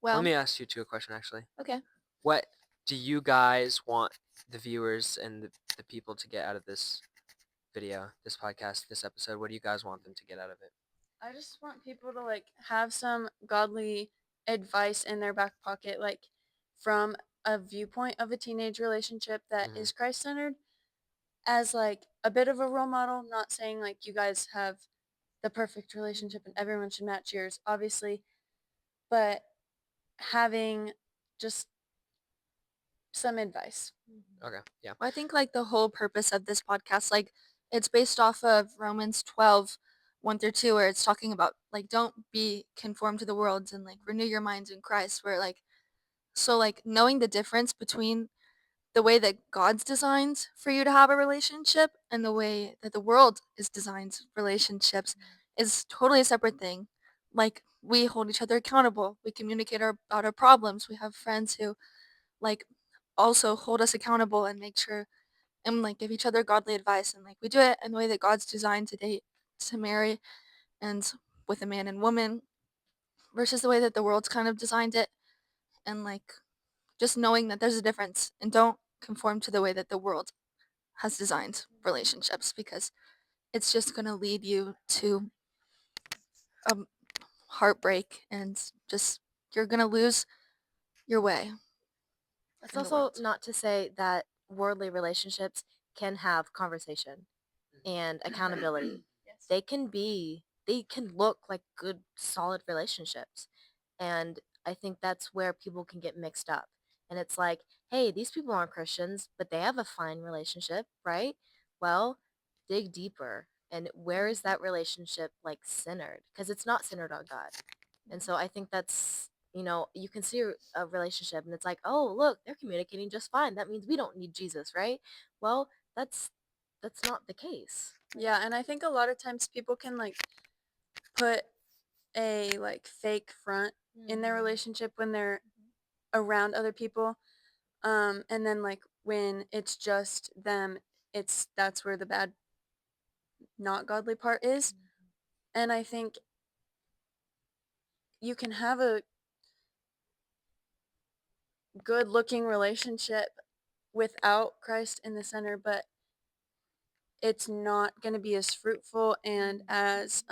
Well, Let me ask you two a question, actually. okay. What do you guys want the viewers and the people to get out of this video, this podcast, this episode? What do you guys want them to get out of it? I just want people to like have some godly advice in their back pocket, like from a viewpoint of a teenage relationship that is Mhm. Christ-centered, as like a bit of a role model. Not saying like you guys have the perfect relationship and everyone should match yours, obviously, but having just some advice. Okay, yeah. Well, I think like the whole purpose of this podcast, like it's based off of Romans 12, 1-2, where it's talking about like don't be conformed to the world and like renew your minds in Christ. Where like so like knowing the difference between the way that God's designed for you to have a relationship and the way that the world is designed relationships is totally a separate thing. Like we hold each other accountable. We communicate about our problems. We have friends who like also hold us accountable and make sure and like give each other godly advice, and like we do it in the way that God's designed to date, to marry, and with a man and woman versus the way that the world's kind of designed it. And like just knowing that there's a difference and don't conform to the way that the world has designed relationships, because it's just going to lead you to heartbreak and just you're going to lose your way. It's in the also world. not to say that worldly relationships can have conversation and accountability. Yes. They can look like good, solid relationships. And I think that's where people can get mixed up. And it's like, hey, these people aren't Christians, but they have a fine relationship, right? Well, dig deeper. And where is that relationship like centered? Because it's not centered on God. And so I think that's, you can see a relationship and it's like, oh, look, they're communicating just fine. That means we don't need Jesus, right? Well, that's not the case. Yeah, and I think a lot of times people can like put a like fake front in their relationship when they're around other people. And then like when it's just them, that's where the bad, not godly part is. And I think you can have a good looking relationship without Christ in the center, but it's not going to be as fruitful and as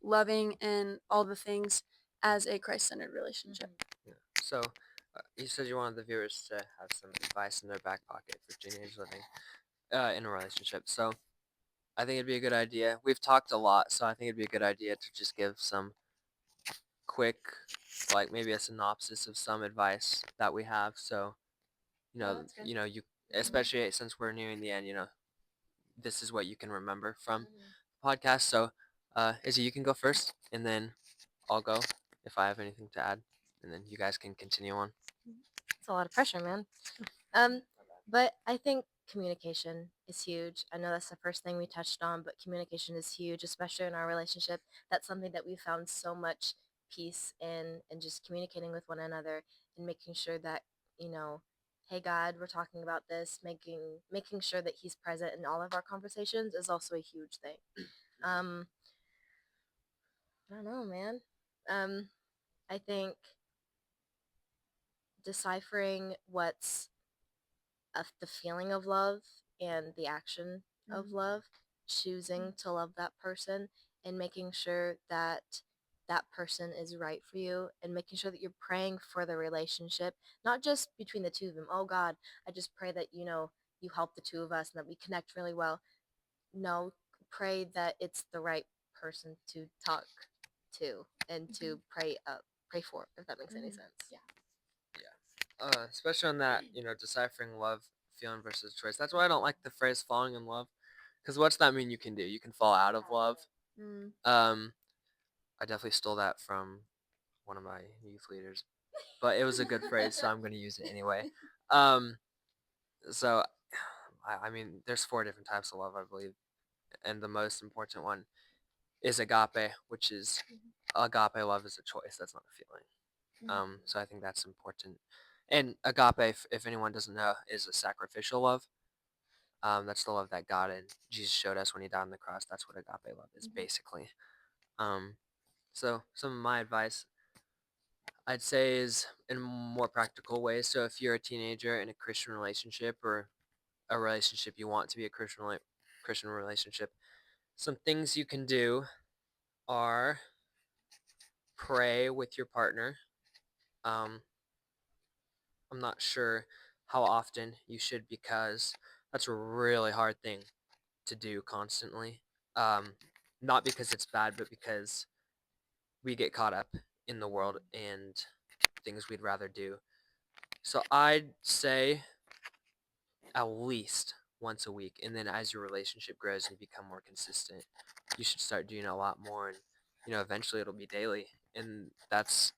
loving and all the things as a Christ centered relationship. Yeah. So, you said you wanted the viewers to have some advice in their back pocket for teenage living in a relationship. So, I think it'd be a good idea. We've talked a lot, so I think it'd be a good idea to just give some quick, like maybe a synopsis of some advice that we have. So, that's good. you especially since we're nearing the end, this is what you can remember from the podcast. So, Izzy, you can go first, and then I'll go if I have anything to add, and then you guys can continue on. It's a lot of pressure, man. But I think communication is huge. I know that's the first thing we touched on, but communication is huge, especially in our relationship. That's something that we found so much peace in, and just communicating with one another and making sure that, hey God, we're talking about this, making sure that he's present in all of our conversations is also a huge thing. I don't know, man. I think deciphering what's the feeling of love and the action of love, choosing to love that person, and making sure that that person is right for you, and making sure that you're praying for the relationship, not just between the two of them. Oh God, I just pray that, you help the two of us and that we connect really well. No, pray that it's the right person to talk to and to pray for, if that makes any sense. Yeah. Especially on that, deciphering love, feeling versus choice. That's why I don't like the phrase falling in love, because what's that mean you can do? You can fall out of love. I definitely stole that from one of my youth leaders, but it was a good phrase, so I'm going to use it anyway. So, I mean, there's 4 different types of love, I believe, and the most important one is agape, which is agape love is a choice. That's not a feeling. So I think that's important. And agape, if anyone doesn't know, is a sacrificial love. That's the love that God and Jesus showed us when he died on the cross. That's what agape love is, basically. So some of my advice, I'd say, is in more practical ways. So if you're a teenager in a Christian relationship, or a relationship you want to be a Christian relationship, some things you can do are pray with your partner. I'm not sure how often you should, because that's a really hard thing to do constantly. Not because it's bad, but because we get caught up in the world and things we'd rather do. So I'd say at least once a week, and then as your relationship grows and you become more consistent, you should start doing a lot more, and eventually it'll be daily, and that's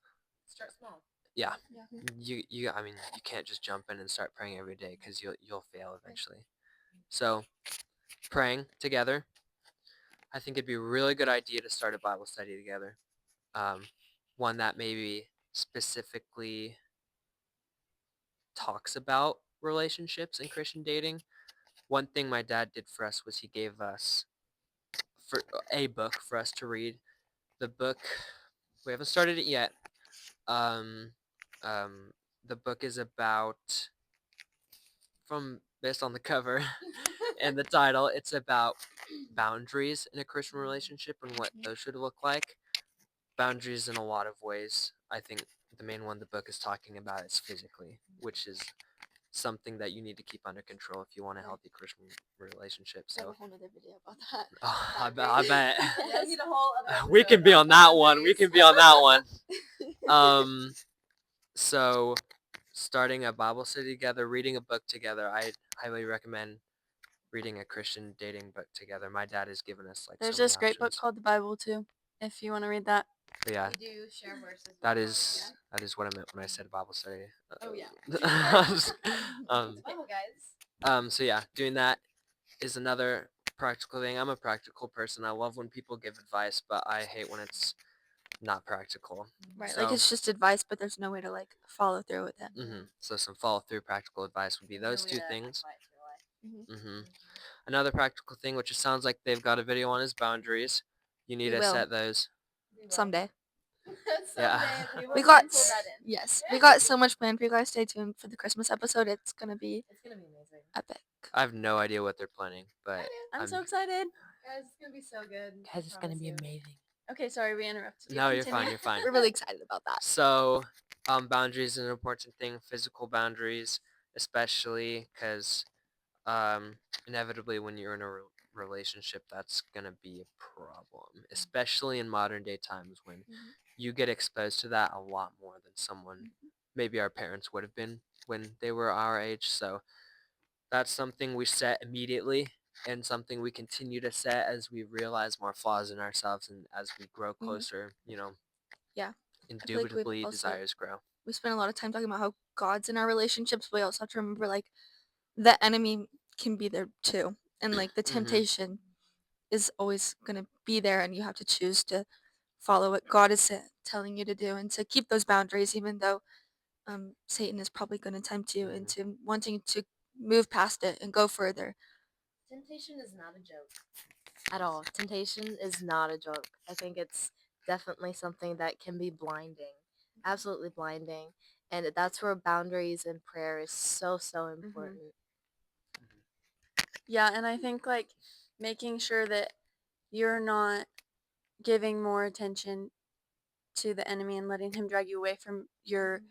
Start small. yeah. Yeah. I mean, you can't just jump in and start praying every day, because you'll fail eventually. So praying together, I think it'd be a really good idea to start a Bible study together. One that maybe specifically talks about relationships and Christian dating. One thing my dad did for us was he gave us a book for us to read. The book, we haven't started it yet. The book is about, based on the cover and the title, it's about boundaries in a Christian relationship and what those should look like. Boundaries in a lot of ways. I think the main one the book is talking about is physically, which is something that you need to keep under control if you want a healthy Christian relationship. I have So a whole other video about that. I bet. Yeah, we need a whole other We can be on that one. We can be on that one. one. So starting a Bible study together, reading a book together, I highly recommend reading a Christian dating book together. My dad has given us There's so many this great book options. called the Bible too, if you want to read that. But yeah, We do share verses. that is what I meant when I said Bible study. Oh yeah. Bible guys. So yeah, doing that is another practical thing. I'm a practical person. I love when people give advice, but I hate when it's not practical. Right, So, like it's just advice, but there's no way to like follow through with it. So some follow through practical advice would be those No way two to things. apply it to your life. Another practical thing, which it sounds like they've got a video on, is boundaries. You need We to will. set those. Someday. Yeah. We got yes, we got so much planned for you guys. Stay tuned for the Christmas episode. It's gonna be It's gonna be amazing. epic. I have no idea what they're planning, but I'm so excited. Guys, it's gonna be so good. Guys, it's gonna be amazing. Okay, sorry we interrupted you. no, you're fine. Continue. You're fine. We're really excited about that. So, boundaries is an important thing. Physical boundaries, especially because inevitably when you're in a relationship, that's gonna be a problem, especially in modern day times when you get exposed to that a lot more than someone maybe our parents would have been when they were our age. So that's something we set immediately and something we continue to set as we realize more flaws in ourselves and as we grow closer, Yeah. feel like we've indubitably also- desires grow. We spent a lot of time talking about how God's in our relationships, but we also have to remember like the enemy can be there too, and like the temptation is always gonna be there, and you have to choose to follow what God is telling you to do and to keep those boundaries, even though Satan is probably going to tempt you into wanting to move past it and go further. Temptation is not a joke at all. Temptation is not a joke. I think it's definitely something that can be blinding, absolutely blinding. And that's where boundaries and prayer is so important. Yeah, and I think like making sure that you're not giving more attention to the enemy and letting him drag you away from your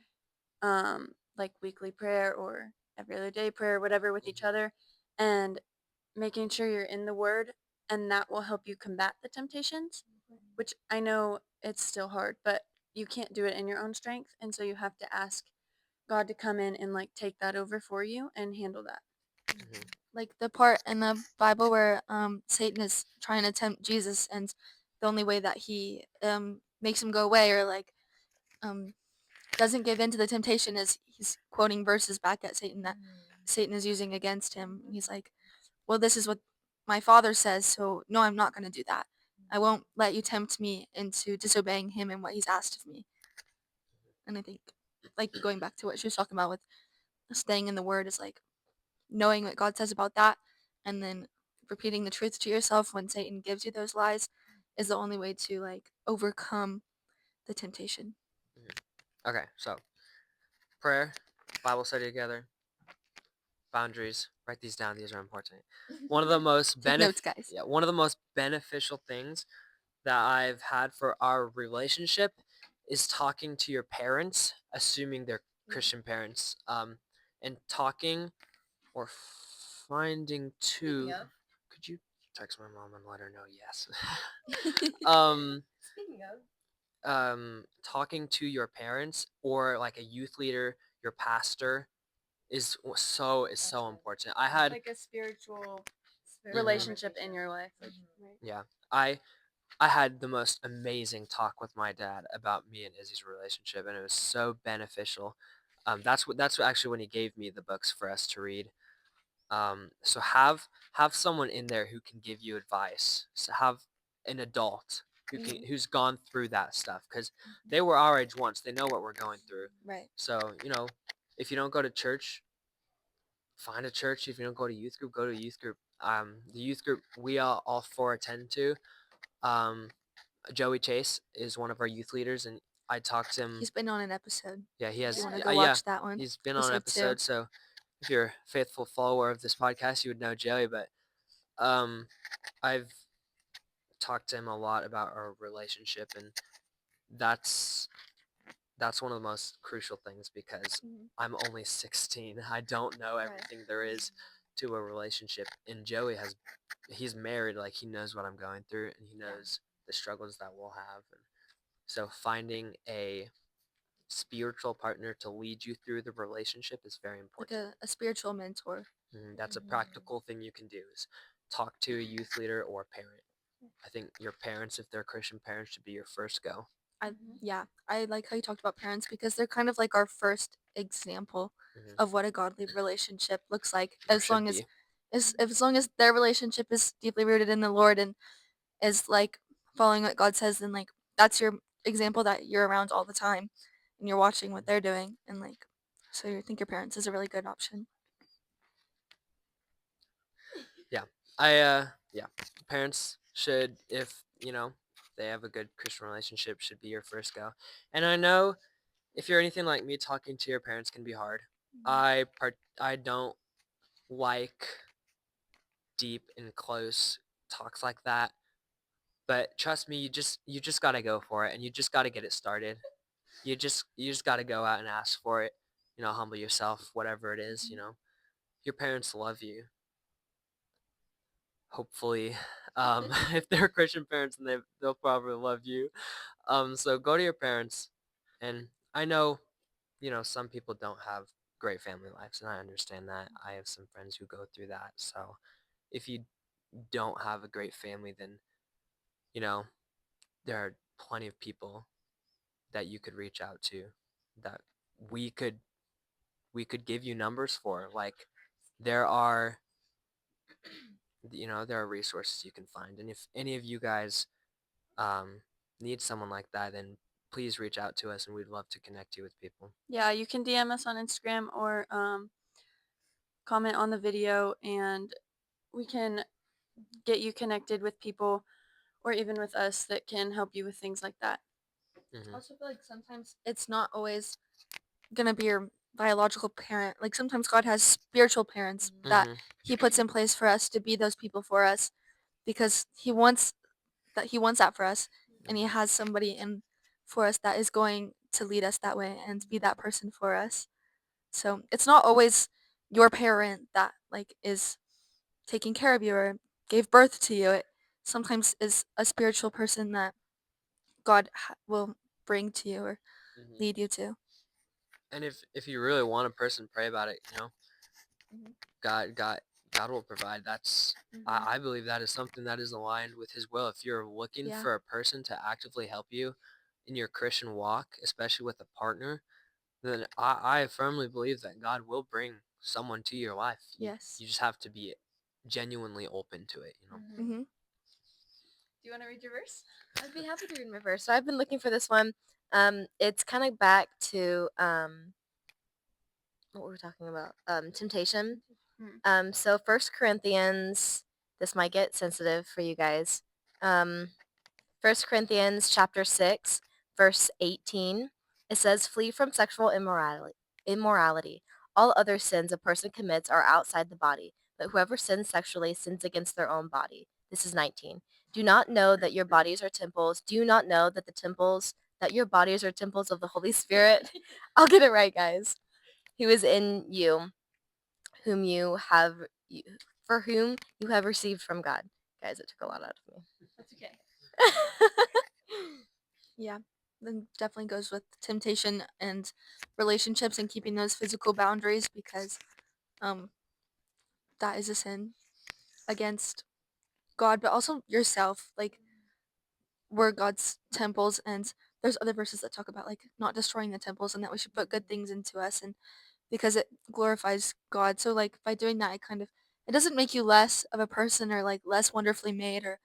like weekly prayer or every other day prayer, whatever, with each other, and making sure you're in the word, and that will help you combat the temptations, which I know it's still hard, but you can't do it in your own strength, and so you have to ask God to come in and like take that over for you and handle that. Like the part in the Bible where Satan is trying to tempt Jesus, and the only way that he makes him go away or like doesn't give in to the temptation is he's quoting verses back at Satan that Satan is using against him. He's like, well, this is what my father says, so no, I'm not going to do that. I won't let you tempt me into disobeying him and what he's asked of me. And I think, like, going back to what she was talking about with staying in the word is like knowing what God says about that, and then repeating the truth to yourself when Satan gives you those lies is the only way to like overcome the temptation. Okay, so prayer, Bible study together, boundaries. Write these down. These are important. One of the most Take notes, guys. Yeah, one of the most beneficial things that I've had for our relationship is talking to your parents, assuming they're Christian parents, and talking or finding two. Could you text my mom and let her know yes? Speaking of, Talking to your parents or like a youth leader, your pastor is so important. I had Like a spiritual relationship in your life. Like, right? yeah, I had the most amazing talk with my dad about me and Izzy's relationship, and it was so beneficial. That's actually when he gave me the books for us to read. So have someone in there who can give you advice. So have an adult who's gone through that stuff, because they were our age once. They know what we're going through. Right. So if you don't go to church, find a church. If you don't go to youth group, go to a youth group. The youth group we all four attend to. Joey Chase is one of our youth leaders, and I talked to him. He's been on an episode. Yeah, he has. You want to Yeah, go watch that one? he's been on an Episode 2. episode. So if you're a faithful follower of this podcast, you would know Joey. But I've talked to him a lot about our relationship, and that's one of the most crucial things, because I'm only 16. I don't know everything there is to a relationship, and Joey he's married. Like, he knows what I'm going through, and he knows the struggles that we'll have. And so finding a spiritual partner to lead you through the relationship is very Like important. a spiritual mentor. That's a practical thing you can do, is talk to a youth leader or a parent. I think your parents, if they're Christian parents, should be your first go. I like how you talked about parents because they're kind of like our first example of what a godly relationship looks like. Or As should long as be. as long as their relationship is deeply rooted in the Lord and is like following what God says, then like that's your example that you're around all the time and you're watching what they're doing, and like so you think your parents is a really good option. Yeah, parents should, if they have a good Christian relationship should be your first go. And I know if you're anything like me, talking to your parents can be hard. I don't like deep and close talks like that. But trust me, you just gotta go for it, and you just gotta get it started. You just gotta go out and ask for it. Humble yourself, whatever it is. Your parents love you. Hopefully, if they're Christian parents, and they'll probably love you. So go to your parents, and I know, some people don't have great family lives, and I understand that. I have some friends who go through that. So if you don't have a great family, then you know there are plenty of people that you could reach out to that we could we could give you numbers for. Like there are there are resources you can find, and if any of you guys um, need someone like that, then please reach out to us, and we'd love to connect you with people. Yeah, you can DM us on Instagram or comment on the video, and we can get you connected with people or even with us that can help you with things like that. Hmm. Also feel like sometimes it's not always gonna be your biological parent. Like sometimes God has spiritual parents that Hmm. He puts in place for us to be those people for us, because He wants that for us, and He Hmm. has somebody in for us that is going to lead us that way and be that person for us. So it's not always your parent that like is taking care of you or gave birth to you. It sometimes is a spiritual person that God will bring to you or Hmm. lead you to. And if you really want a person, pray about it. Mhm. God will provide. I believe that is something that is aligned with His will. If you're looking Yeah. for a person to actively help you in your Christian walk, especially with a partner, then I firmly believe that God will bring someone to your life. Yes. You just have to be genuinely open to it. Mm-hmm. Do you want to read your verse? I'd be happy to read my verse. So I've been looking for this one. It's kind of back to what were we talking about? Temptation. So First Corinthians. This might get sensitive for you guys. 1 Corinthians chapter 6, verse 18. It says, "Flee from sexual immorality. Immorality. All other sins a person commits are outside the body, but whoever sins sexually sins against their own body." This is 19. "Do not know that your bodies are temples? Do you not know that your bodies are temples of the Holy Spirit?" I'll get it right, guys. "Who is in you, whom you have, for whom you have received from God." Guys, it took a lot out of me. That's okay. Yeah. Then definitely goes with temptation and relationships and keeping those physical boundaries, because um that is a sin against God, but also yourself. Like we're God's temples, and there's other verses that talk about like not destroying the temples and that we should put good things into us, and because it glorifies God. So like by doing that, it doesn't make you less of a person or like less wonderfully made or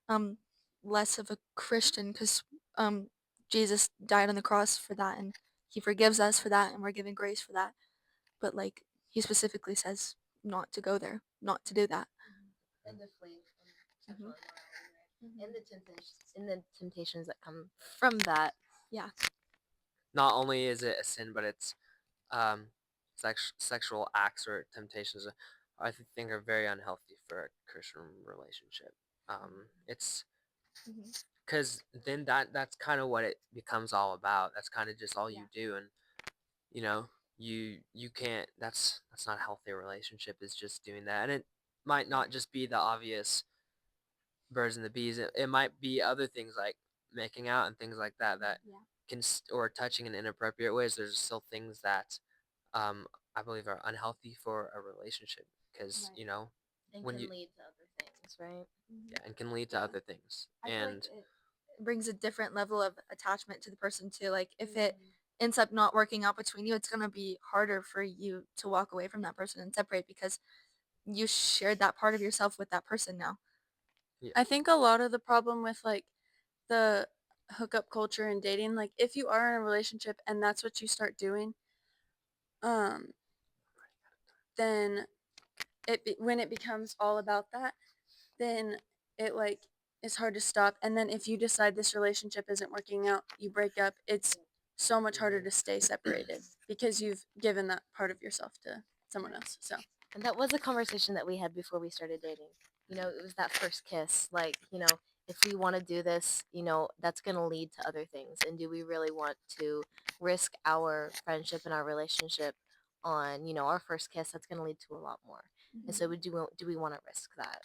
um less of a Christian, because um Jesus died on the cross for that, and He forgives us for that, and we're given grace for that. But like He specifically says not to go there, not to do that. And to flee from Mhm. sexual immorality, and the temptations that come from that. Yeah. Not only is it a sin, but it's um, sexual acts or temptations. I think are very unhealthy for a Christian relationship. It's Mhm. because then that's kind of what it becomes all about. That's kind of just all you do, and you know you can't. That's not a healthy relationship. Is just doing that, and it might not just be the obvious birds and the bees. It might be other things like making out and things like that that Yeah. or touching in inappropriate ways. There's still things that um, I believe are unhealthy for a relationship because Right. And when can you lead to other things, right? yeah, and can lead to Yeah. other things. I feel like And it brings a different level of attachment to the person too. Like if it ends up not working out between you, it's gonna be harder for you to walk away from that person and separate, because you shared that part of yourself with that person now. yeah, I think a lot of the problem with like the hookup culture and dating, like if you are in a relationship and that's what you start doing, um, then when it becomes all about that, then it like is hard to stop. And then if you decide this relationship isn't working out, you break up. It's so much harder to stay separated because you've given that part of yourself to someone else. So And that was a conversation that we had before we started dating. You know, it was that first kiss. Like, you know, if we want to do this, you know, that's going to lead to other things. And do we really want to risk our friendship and our relationship on, you know, our first kiss? That's going to lead to a lot more. And so do we want to risk that?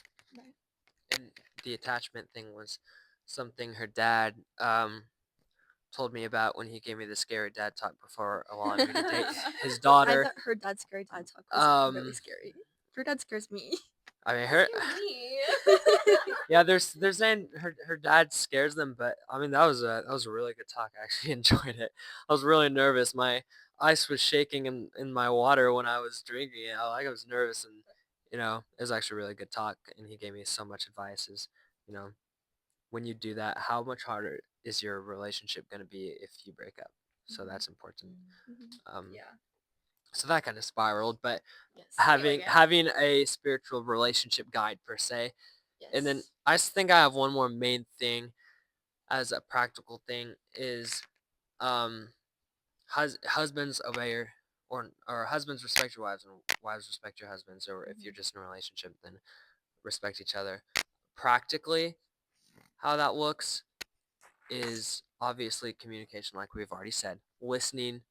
And the attachment thing was something her dad told me about when he gave me the scary dad talk before allowing me to date his I daughter. thought her dad's scary dad talk was really Um, scary. Her dad scares me. I mean, her. Yeah, they're saying her dad scares them, but I mean that was a really good talk. I actually enjoyed it. I was really nervous. My ice was shaking in my water when I was drinking it. I was nervous, and you know it was actually a really good talk. And he gave me so much advice. Is you know when you do that, how much harder is your relationship going to be if you break up? So that's important. yeah. So that kind of spiraled, but Yes. having a spiritual relationship guide per se. And then I just think I have one more main thing as a practical thing is husbands obey or husbands respect your wives and wives respect your husbands, or if you're just in a relationship then respect each other. Practically how that looks is obviously communication, like we've already said. Listening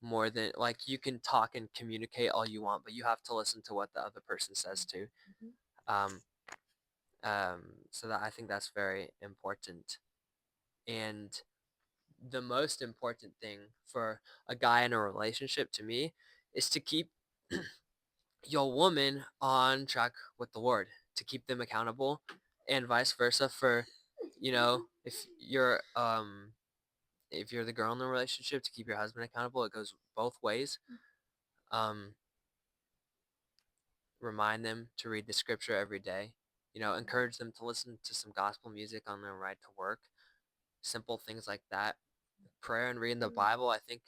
more than, like, you can talk and communicate all you want, but you have to listen to what the other person says too. Um, so that I think that's very important. And the most important thing for a guy in a relationship to me is to keep your woman on track with the Lord, to keep them accountable, and vice versa for, you know, if you're the girl in the relationship, to keep your husband accountable. It goes both ways. Remind them to read the scripture every day. You know, encourage them to listen to some gospel music on their ride to work. Simple things like that. Prayer and reading the Bible, I think,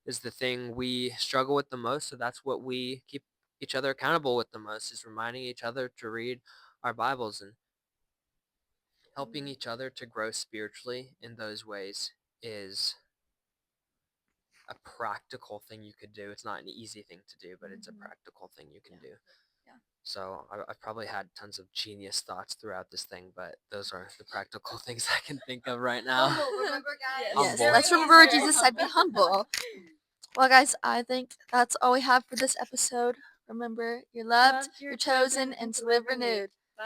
is the thing we struggle with the most. So that's what we keep each other accountable with the most, is reminding each other to read our Bibles and helping each other to grow spiritually in those ways is a practical thing you could do. It's not an easy thing to do, but it's a practical thing you can do. Yeah. So I've probably had tons of genius thoughts throughout this thing, but those are the practical things I can think of right now. Remember, guys? Yes, Humble. let's remember what Jesus said, be humble. Well, guys, I think that's all we have for this episode. Remember, you're loved, you're chosen, and to live renewed.